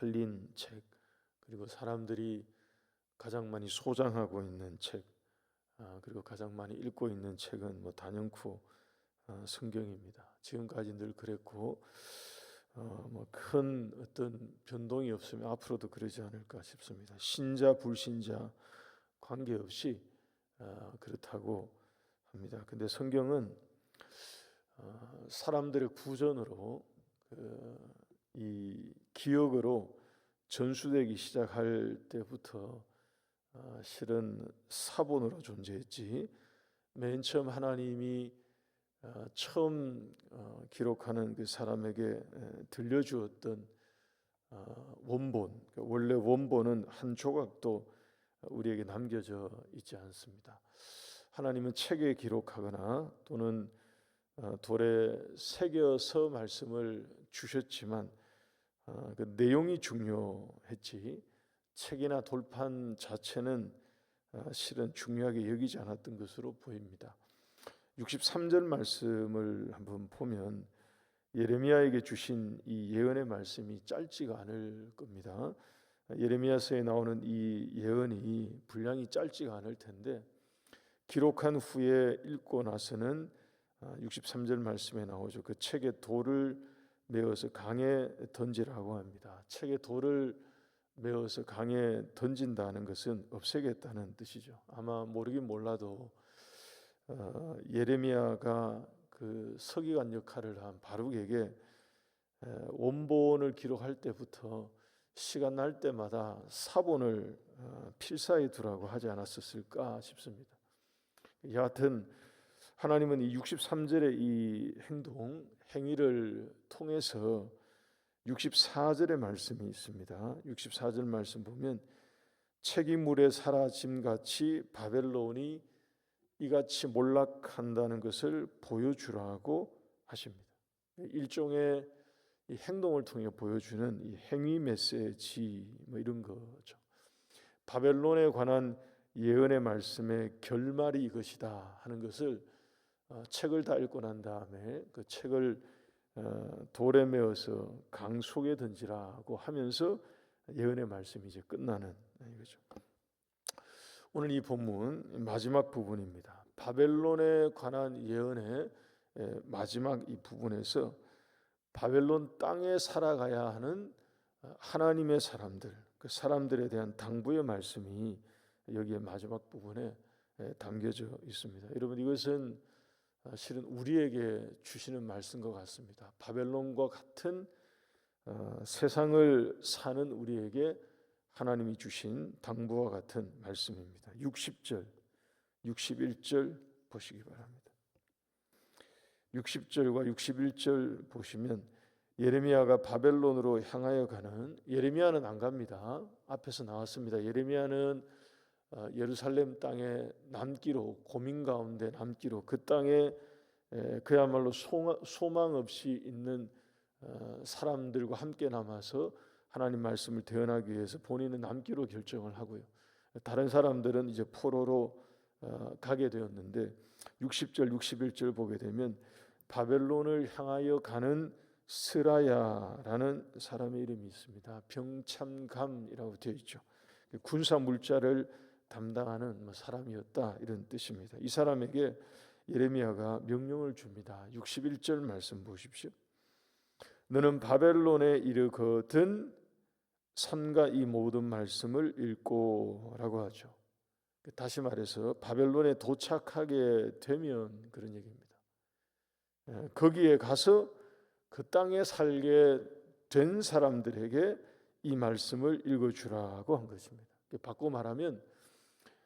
팔린 책, 그리고 사람들이 가장 많이 소장하고 있는 책, 그리고 가장 많이 읽고 있는 책은 단연코 성경입니다. 지금까지 늘 그랬고 큰 어떤 변동이 없으면 앞으로도 그러지 않을까 싶습니다. 신자 불신자 관계없이 그렇다고 합니다. 근데 성경은 사람들의 구전으로 이 기억으로 전수되기 시작할 때부터 실은 사본으로 존재했지, 맨 처음 하나님이 처음 기록하는 그 사람에게 들려주었던 원본, 원래 원본은 한 조각도 우리에게 남겨져 있지 않습니다. 하나님은 책에 기록하거나 또는 돌에 새겨서 말씀을 주셨지만 그 내용이 중요했지, 책이나 돌판 자체는 실은 중요하게 여기지 않았던 것으로 보입니다. 63절 말씀을 한번 보면 예레미야에게 주신 이 예언의 말씀이 짧지가 않을 겁니다. 예레미야서에 나오는 이 예언이 분량이 짧지가 않을 텐데, 기록한 후에 읽고 나서는 63절 말씀에 나오죠. 그 책에 돌을 메어서 강에 던지라고 합니다. 책에 돌을 메어서 강에 던진다는 것은 없애겠다는 뜻이죠. 아마 모르긴 몰라도 예레미야가 그 서기관 역할을 한 바룩에게 원본을 기록할 때부터 시간 날 때마다 사본을 필사해 두라고 하지 않았었을까 싶습니다. 여하튼 하나님은 이 63절의 이 행위를 통해서 64절의 말씀이 있습니다. 64절 말씀 보면 책이 물에 사라짐같이 바벨론이 이같이 몰락한다는 것을 보여주라고 하십니다. 일종의 이 행동을 통해 보여주는 이 행위 메시지 이런 거죠. 바벨론에 관한 예언의 말씀의 결말이 이것이다 하는 것을 책을 다 읽고 난 다음에 그 책을 돌에 메어서 강 속에 던지라고 하면서 예언의 말씀이 이제 끝나는 이거죠. 오늘 이 본문 마지막 부분입니다. 바벨론에 관한 예언의 마지막 이 부분에서 바벨론 땅에 살아가야 하는 하나님의 사람들, 그 사람들에 대한 당부의 말씀이 여기에 마지막 부분에 담겨져 있습니다. 여러분, 이것은 실은 우리에게 주시는 말씀과 같습니다. 바벨론과 같은 세상을 사는 우리에게 하나님이 주신 당부와 같은 말씀입니다. 60절, 61절 보시기 바랍니다. 60절과 61절 보시면 예레미야가 바벨론으로 향하여 가는, 예레미야는 안 갑니다. 앞에서 나왔습니다. 예레미야는 예루살렘 땅에 남기로, 고민 가운데 남기로, 그 땅에 그야말로 소망 없이 있는 사람들과 함께 남아서 하나님 말씀을 대언하기 위해서 본인은 남기로 결정을 하고요. 다른 사람들은 이제 포로로 가게 되었는데 60절, 61절 보게 되면 바벨론을 향하여 가는 스라야라는 사람의 이름이 있습니다. 병참감이라고 되어 있죠. 군사 물자를 담당하는 사람이었다, 이런 뜻입니다. 이 사람에게 예레미야가 명령을 줍니다. 61절 말씀 보십시오. 너는 바벨론에 이르거든 삼가 이 모든 말씀을 읽고 라고 하죠. 다시 말해서 바벨론에 도착하게 되면 그런 얘기입니다. 거기에 가서 그 땅에 살게 된 사람들에게 이 말씀을 읽어주라고 한 것입니다. 바꿔 말하면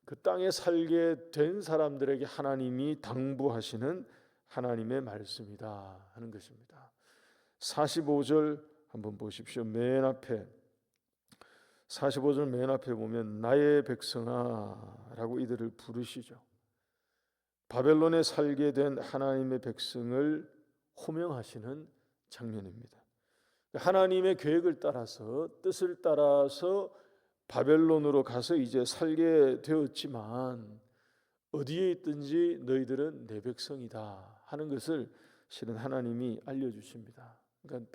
그 땅에 살게 된 사람들에게 하나님이 당부하시는 하나님의 말씀이다 하는 것입니다. 45절 한번 보십시오. 맨 앞에 45절 맨 앞에 보면 나의 백성아 라고 이들을 부르시죠. 바벨론에 살게 된 하나님의 백성을 호명하시는 장면입니다. 하나님의 계획을 따라서, 뜻을 따라서 바벨론으로 가서 이제 살게 되었지만 어디에 있든지 너희들은 내 백성이다 하는 것을 실은 하나님이 알려주십니다. 그러니까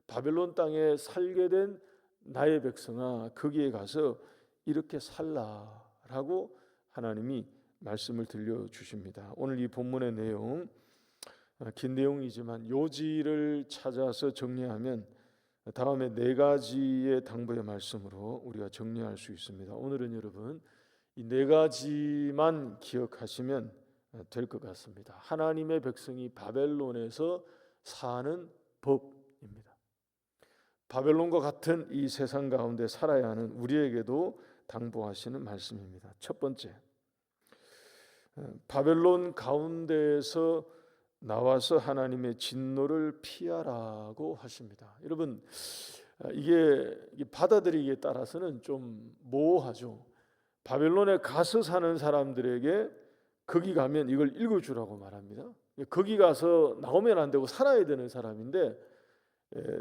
바벨론 땅에 살게 된 나의 백성아 거기에 가서 이렇게 살라라고 하나님이 말씀을 들려주십니다. 오늘 이 본문의 내용 긴 내용이지만 요지를 찾아서 정리하면 다음에 네 가지의 당부의 말씀으로 우리가 정리할 수 있습니다. 오늘은 여러분 이 네 가지만 기억하시면 될 것 같습니다. 하나님의 백성이 바벨론에서 사는 법입니다. 바벨론과 같은 이 세상 가운데 살아야 하는 우리에게도 당부하시는 말씀입니다. 첫 번째, 바벨론 가운데에서 나와서 하나님의 진노를 피하라고 하십니다. 여러분, 이게 받아들이기에 따라서는 좀 모호하죠. 바벨론에 가서 사는 사람들에게 거기 가면 이걸 읽어주라고 말합니다. 거기 가서 나오면 안 되고 살아야 되는 사람인데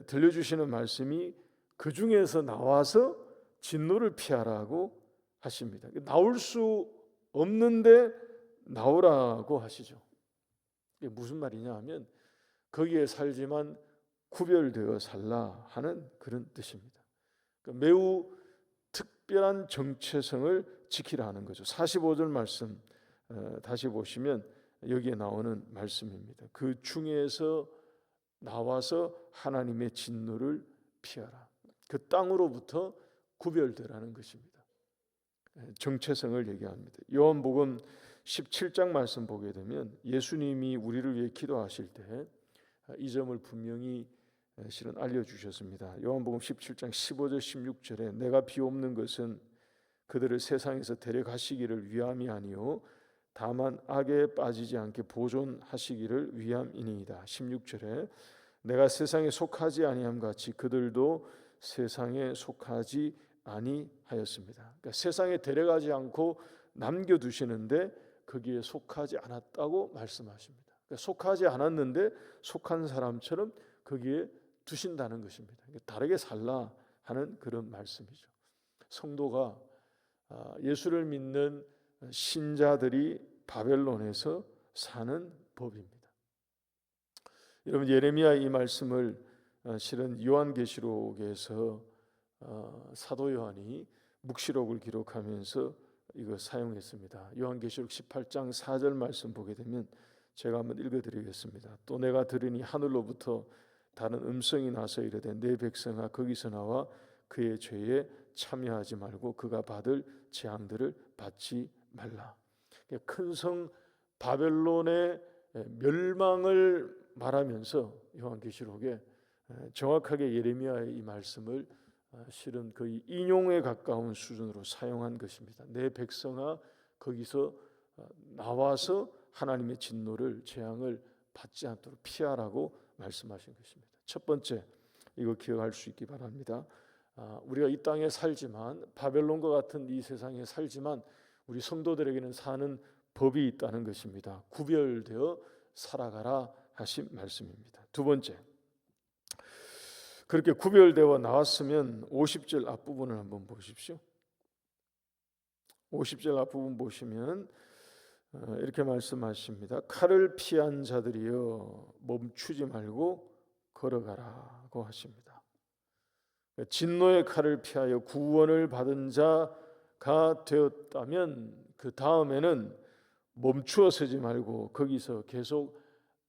들려주시는 말씀이 그 중에서 나와서 진노를 피하라고 하십니다. 나올 수 없는데 나오라고 하시죠. 이게 무슨 말이냐 하면 거기에 살지만 구별되어 살라 하는 그런 뜻입니다. 그러니까 매우 특별한 정체성을 지키라 하는 거죠. 45절 말씀 다시 보시면 여기에 나오는 말씀입니다. 그 중에서 나와서 하나님의 진노를 피하라. 그 땅으로부터 구별되라는 것입니다. 정체성을 얘기합니다. 요한복음 17장 말씀 보게 되면 예수님이 우리를 위해 기도하실 때 이 점을 분명히 실은 알려주셨습니다. 요한복음 17장 15절 16절에 내가 비옵는 것은 그들을 세상에서 데려가시기를 위함이 아니요 다만 악에 빠지지 않게 보존하시기를 위함이니이다. 16절에 내가 세상에 속하지 아니함 같이 그들도 세상에 속하지 아니하였습니다. 그러니까 세상에 데려가지 않고 남겨두시는데 거기에 속하지 않았다고 말씀하십니다. 그러니까 속하지 않았는데 속한 사람처럼 거기에 두신다는 것입니다. 다르게 살라 하는 그런 말씀이죠. 성도가 예수를 믿는 신자들이 바벨론에서 사는 법입니다. 여러분 예레미야 이 말씀을 실은 요한계시록에서 사도 요한이 묵시록을 기록하면서 이거 사용했습니다. 요한계시록 18장 4절 말씀 보게 되면 제가 한번 읽어드리겠습니다. 또 내가 들으니 하늘로부터 다른 음성이 나서 이르되 내 백성아 거기서 나와 그의 죄에 참여하지 말고 그가 받을 재앙들을 받지 말라. 큰 성 바벨론의 멸망을 말하면서 요한계시록에 정확하게 예레미야의 이 말씀을 실은 거의 인용에 가까운 수준으로 사용한 것입니다. 내 백성아 거기서 나와서 하나님의 진노를 재앙을 받지 않도록 피하라고 말씀하신 것입니다. 첫 번째 이거 기억할 수 있기 바랍니다. 우리가 이 땅에 살지만 바벨론과 같은 이 세상에 살지만 우리 성도들에게는 사는 법이 있다는 것입니다. 구별되어 살아가라 하신 말씀입니다. 두 번째, 그렇게 구별되어 나왔으면 50절 앞부분을 한번 보십시오. 50절 앞부분 보시면 이렇게 말씀하십니다. 칼을 피한 자들이여 멈추지 말고 걸어가라고 하십니다. 진노의 칼을 피하여 구원을 받은 자가 되었다면 그 다음에는 멈추어 서지 말고 거기서 계속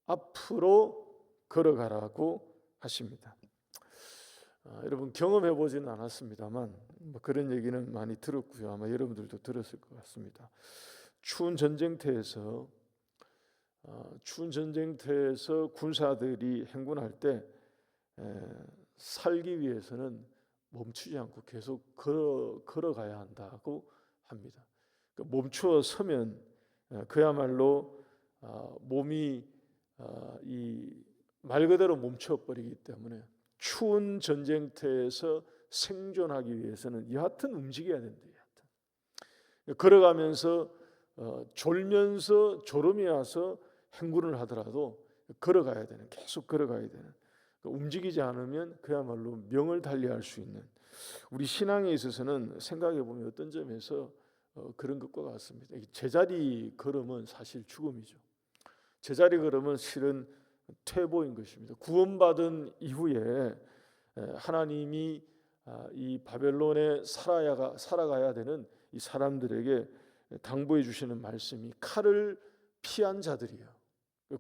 앞으로 걸어가라고 하십니다. 여러분 경험해 보지는 않았습니다만 그런 얘기는 많이 들었고요. 아마 여러분들도 들었을 것 같습니다. 추운 전쟁터에서 군사들이 행군할 때 살기 위해서는 멈추지 않고 계속 걸어가야 한다고 합니다. 멈추어 서면 그야말로 몸이 말 그대로 멈춰버리기 때문에 추운 전쟁터에서 생존하기 위해서는 여하튼 움직여야 된다. 걸어가면서 졸면서 졸음이 와서 행군을 하더라도 걸어가야 되는, 계속 걸어가야 되는, 움직이지 않으면 그야말로 명을 달리할 수 있는 우리 신앙에 있어서는 생각해 보면 어떤 점에서 그런 것과 같습니다. 제자리 걸음은 사실 죽음이죠. 제자리 걸음은 실은 퇴보인 것입니다. 구원받은 이후에 하나님이 이 바벨론에 살아가야 되는 이 사람들에게 당부해 주시는 말씀이 칼을 피한 자들이에요.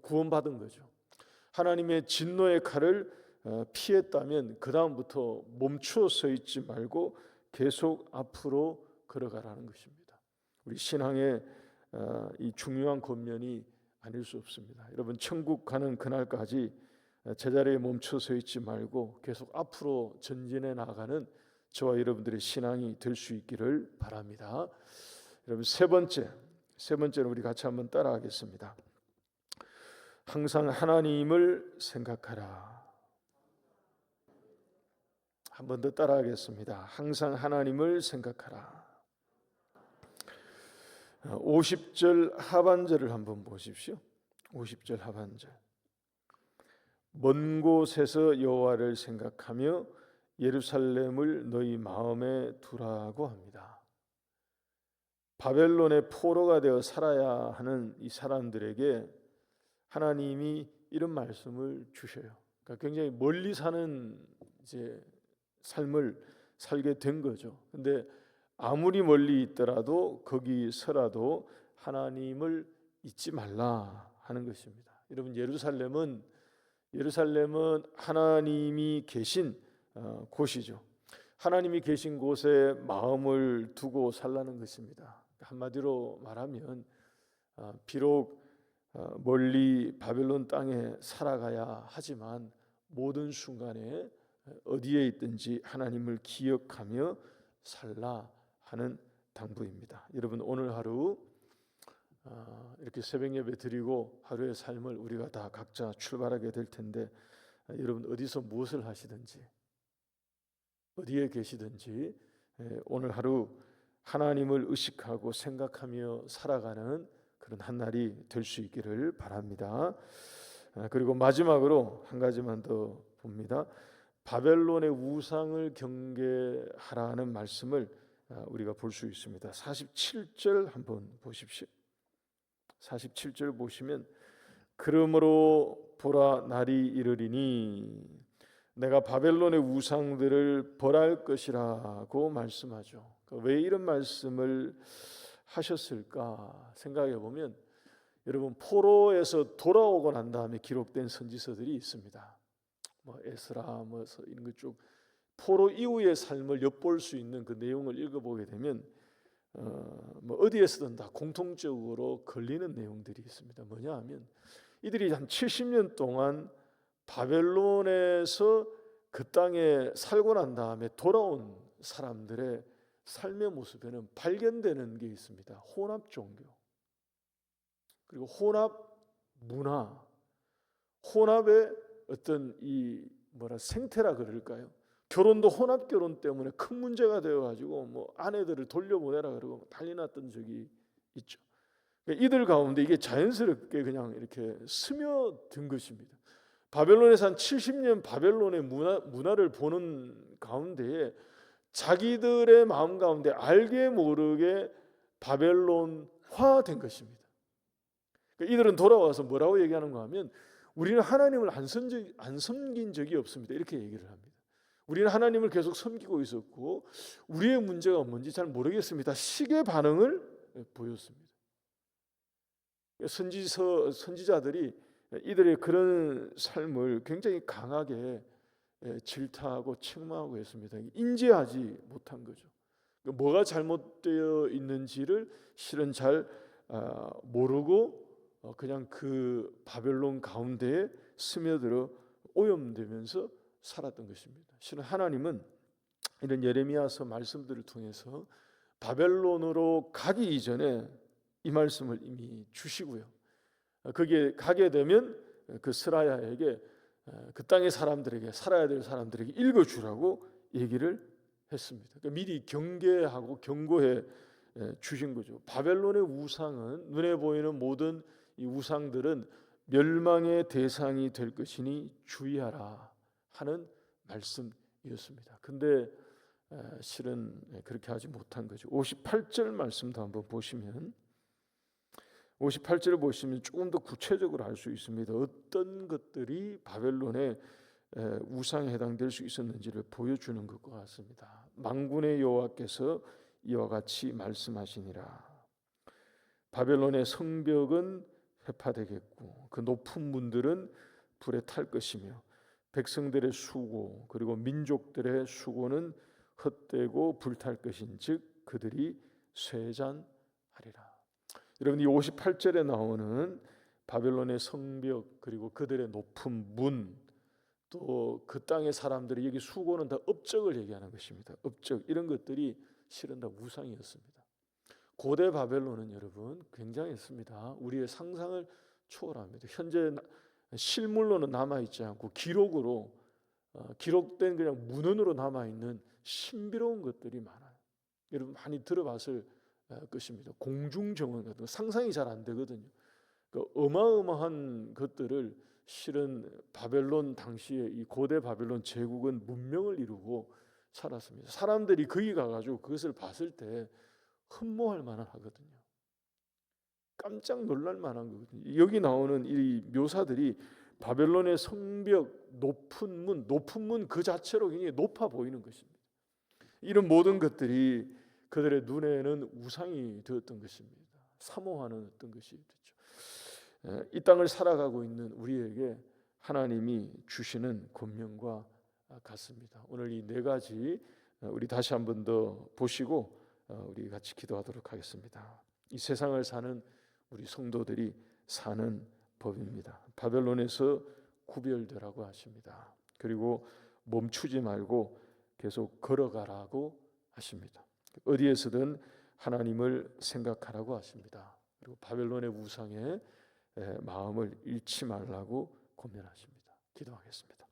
구원받은 거죠. 하나님의 진노의 칼을 피했다면 그 다음부터 멈추어 서 있지 말고 계속 앞으로 걸어가라는 것입니다. 우리 신앙의 이 중요한 권면이 아닐 수 없습니다. 여러분, 천국 가는 그날까지 제자리에 멈춰 서 있지 말고 계속 앞으로 전진해 나가는 저와 여러분들의 신앙이 될 수 있기를 바랍니다. 여러분, 세 번째는 우리 같이 한번 따라하겠습니다. 항상 하나님을 생각하라. 한 번 더 따라하겠습니다. 항상 하나님을 생각하라. 50절 하반절을 한번 보십시오. 50절 하반절. 먼 곳에서 여호와를 생각하며 예루살렘을 너희 마음에 두라고 합니다. 바벨론의 포로가 되어 살아야 하는 이 사람들에게 하나님이 이런 말씀을 주셔요. 그러니까 굉장히 멀리 사는 이제 삶을 살게 된 거죠. 근데 아무리 멀리 있더라도 거기서라도 하나님을 잊지 말라 하는 것입니다. 여러분, 예루살렘은 하나님이 계신 곳이죠. 하나님이 계신 곳에 마음을 두고 살라는 것입니다. 한마디로 말하면 비록 멀리 바벨론 땅에 살아가야 하지만 모든 순간에 어디에 있든지 하나님을 기억하며 살라 하는 당부입니다. 여러분, 오늘 하루 이렇게 새벽 예배 드리고 하루의 삶을 우리가 다 각자 출발하게 될 텐데, 여러분 어디서 무엇을 하시든지 어디에 계시든지 오늘 하루 하나님을 의식하고 생각하며 살아가는 그런 한 날이 될 수 있기를 바랍니다. 그리고 마지막으로 한 가지만 더 봅니다. 바벨론의 우상을 경계하라는 말씀을 우리가 볼 수 있습니다. 47절 한번 보십시오. 47절 보시면, 그러므로 보라, 날이 이르리니 내가 바벨론의 우상들을 벌할 것이라고 말씀하죠. 왜 이런 말씀을 하셨을까 생각해 보면, 여러분, 포로에서 돌아오고 난 다음에 기록된 선지서들이 있습니다. 에스라 이런 것 쭉 포로 이후의 삶을 엿볼 수 있는 그 내용을 읽어보게 되면 어디에서든 다 공통적으로 걸리는 내용들이 있습니다. 뭐냐 하면, 이들이 한 70년 동안 바벨론에서 그 땅에 살고 난 다음에 돌아온 사람들의 삶의 모습에는 발견되는 게 있습니다. 혼합 종교, 그리고 혼합 문화, 혼합의 어떤 이 생태라 그럴까요? 결혼도 혼합 결혼 때문에 큰 문제가 되어가지고 아내들을 돌려보내라 그러고 난리 났던 적이 있죠. 그러니까 이들 가운데 이게 자연스럽게 그냥 이렇게 스며든 것입니다. 바벨론에서 한 70년 바벨론의 문화를 보는 가운데에 자기들의 마음 가운데 알게 모르게 바벨론화된 것입니다. 그러니까 이들은 돌아와서 뭐라고 얘기하는가 하면, 우리는 하나님을 안 섬긴 적이 없습니다. 이렇게 얘기를 합니다. 우리는 하나님을 계속 섬기고 있었고 우리의 문제가 뭔지 잘 모르겠습니다. 식의 반응을 보였습니다. 선지자들이 이들의 그런 삶을 굉장히 강하게 질타하고 책망하고 했습니다. 인지하지 못한 거죠. 뭐가 잘못되어 있는지를 실은 잘 모르고 그냥 그 바벨론 가운데에 스며들어 오염되면서 살았던 것입니다. 실은 하나님은 이런 예레미야서 말씀들을 통해서 바벨론으로 가기 이전에 이 말씀을 이미 주시고요. 거기에 가게 되면 그 스라야에게 그 땅의 사람들에게, 살아야 될 사람들에게 읽어주라고 얘기를 했습니다. 그러니까 미리 경계하고 경고해 주신 거죠. 바벨론의 우상은, 눈에 보이는 모든 이 우상들은 멸망의 대상이 될 것이니 주의하라 하는 말씀이었습니다. 근데 실은 그렇게 하지 못한 거죠. 58절 말씀도 한번 보시면, 58절을 보시면 조금 더 구체적으로 알 수 있습니다. 어떤 것들이 바벨론의 우상에 해당될 수 있었는지를 보여주는 것과 같습니다. 만군의 여호와께서 이와 같이 말씀하시니라. 바벨론의 성벽은 회파되겠고 그 높은 문들은 불에 탈 것이며 백성들의 수고 그리고 민족들의 수고는 헛되고 불탈 것인즉 그들이 쇠잔하리라. 여러분, 이 58절에 나오는 바벨론의 성벽 그리고 그들의 높은 문, 또 그 땅의 사람들이, 여기 수고는 다 업적을 얘기하는 것입니다. 업적, 이런 것들이 실은 다 우상이었습니다. 고대 바벨론은 여러분 굉장했습니다. 우리의 상상을 초월합니다. 현재 실물로는 남아있지 않고 기록으로 기록된 그냥 문헌으로 남아있는 신비로운 것들이 많아요. 여러분 많이 들어봤을 것입니다. 공중정원 같은 거 상상이 잘 안 되거든요. 그 어마어마한 것들을 실은 바벨론 당시에 이 고대 바벨론 제국은 문명을 이루고 살았습니다. 사람들이 거기 가가지고 그것을 봤을 때 흠모할 만한 하거든요. 깜짝 놀랄 만한 거거든요. 여기 나오는 이 묘사들이 바벨론의 성벽, 높은 문 그 자체로 굉장히 높아 보이는 것입니다. 이런 모든 것들이 그들의 눈에는 우상이 되었던 것입니다. 사모하는 어떤 것이 됐죠. 이 땅을 살아가고 있는 우리에게 하나님이 주시는 권면과 같습니다. 오늘 이 네 가지 우리 다시 한번 더 보시고 우리 같이 기도하도록 하겠습니다. 이 세상을 사는 우리 성도들이 사는 법입니다. 바벨론에서 구별되라고 하십니다. 그리고 멈추지 말고 계속 걸어가라고 하십니다. 어디에서든 하나님을 생각하라고 하십니다. 그리고 바벨론의 우상에 마음을 잃지 말라고 권면하십니다. 기도하겠습니다.